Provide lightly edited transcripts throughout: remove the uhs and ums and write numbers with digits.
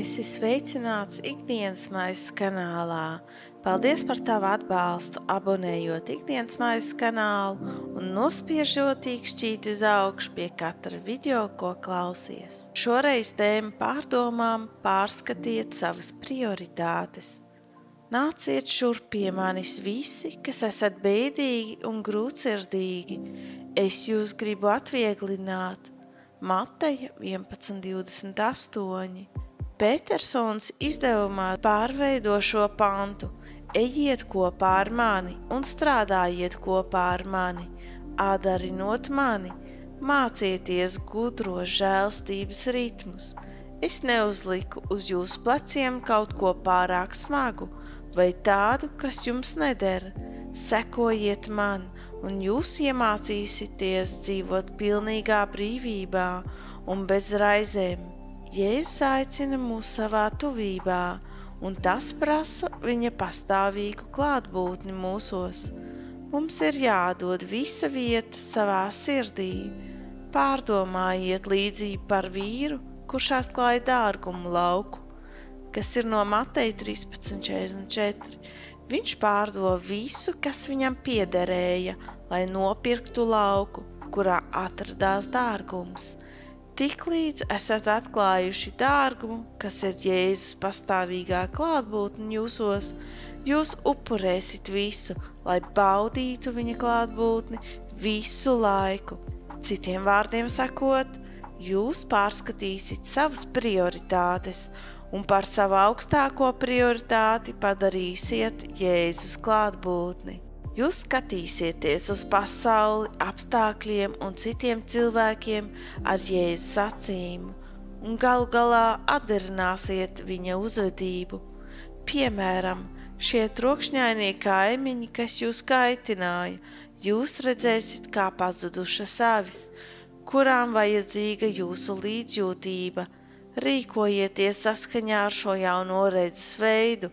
Esi sveicināts Ikdienas maizes kanālā. Paldies par tavu atbalstu, abonējot Ikdienas maizes kanālu un nospiežot īkšķīti uz augšu pie katra video, ko klausies. Šoreiz tēma pārdomām pārskatiet savas prioritātes. Nāciet šurp pie manis visi, kas esat bēdīgi un grūtsirdīgi. Es jūs gribu atvieglināt. Mateja 11:28. Petersons izdevumā pārveido šo pantu. Ejiet kopā ar mani un strādājiet kopā ar mani, ādarinot mani, mācieties gudros žēlstības ritmus. Es neuzliku uz jūsu pleciem kaut ko pārāk smagu vai tādu, kas jums nedara. Sekojiet man, un jūs iemācīsieties dzīvot pilnīgā brīvībā un bez raizēm. Jēzus aicina mūs savā tuvībā, un tas prasa viņa pastāvīgu klātbūtni mūsos. Mums ir jādod visa vieta savā sirdī. Pārdomājiet līdzību par vīru, kurš atklāja dārgumu lauku, kas ir no Mateja 13:44. Viņš pārdeva visu, kas viņam piederēja, lai nopirktu lauku, kurā atradās dārgums. Tiklīdz esat atklājuši dārgumu, kas ir Jēzus pastāvīgā klātbūtne jūsos, jūs upurēsit visu, lai baudītu viņa klātbūtni visu laiku. Citiem vārdiem sakot, jūs pārskatīsit savas prioritātes un par savu augstāko prioritāti padarīsiet Jēzus klātbūtni. Jūs skatīsieties uz pasauli, apstākļiem un citiem cilvēkiem ar Jēzus acīm un galu galā atdarināsiet viņa uzvedību. Piemēram, šie trokšņainie kaimiņi, kas jūs kaitināja, jūs redzēsiet kā pazudušas avis, kurām vajadzīga jūsu līdzjūtība. Rīkojieties saskaņā ar šo jauno redzes veidu.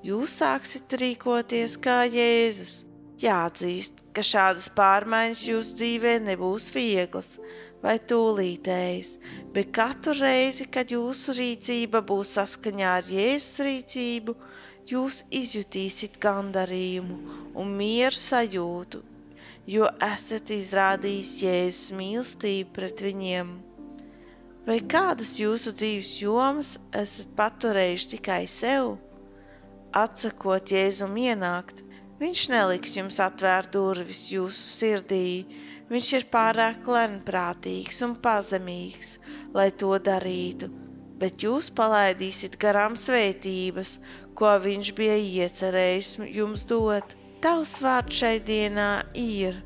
Jūs sāksit rīkoties kā Jēzus. Jāatzīst, ka šādas pārmaiņas jūsu dzīvē nebūs vieglas vai tūlītējas, bet katru reizi, kad jūsu rīcība būs saskaņā ar Jēzus rīcību, jūs izjutīsit gandarījumu un mieru sajūtu, jo esat izrādījis Jēzus mīlestību pret viņiem. Vai kādas jūsu dzīves jomas esat paturējuši tikai sev? Atsakot Jēzum ienākt, viņš neliks jums atvērt durvis jūsu sirdī. Viņš ir pārāk lēnprātīgs un pazemīgs, lai to darītu, bet jūs palaidīsit garām svētības, ko viņš bija iecerējis jums dot. Tavs vārds šai dienā ir: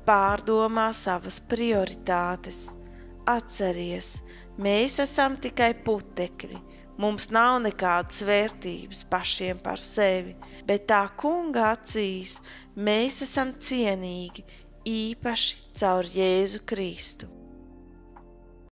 pārdomā savas prioritātes. Atceries, mēs esam tikai putekļi. Mums nav nekādas vērtības pašiem par sevi, bet tā Kunga acīs mēs esam cienīgi, īpaši caur Jēzu Kristu.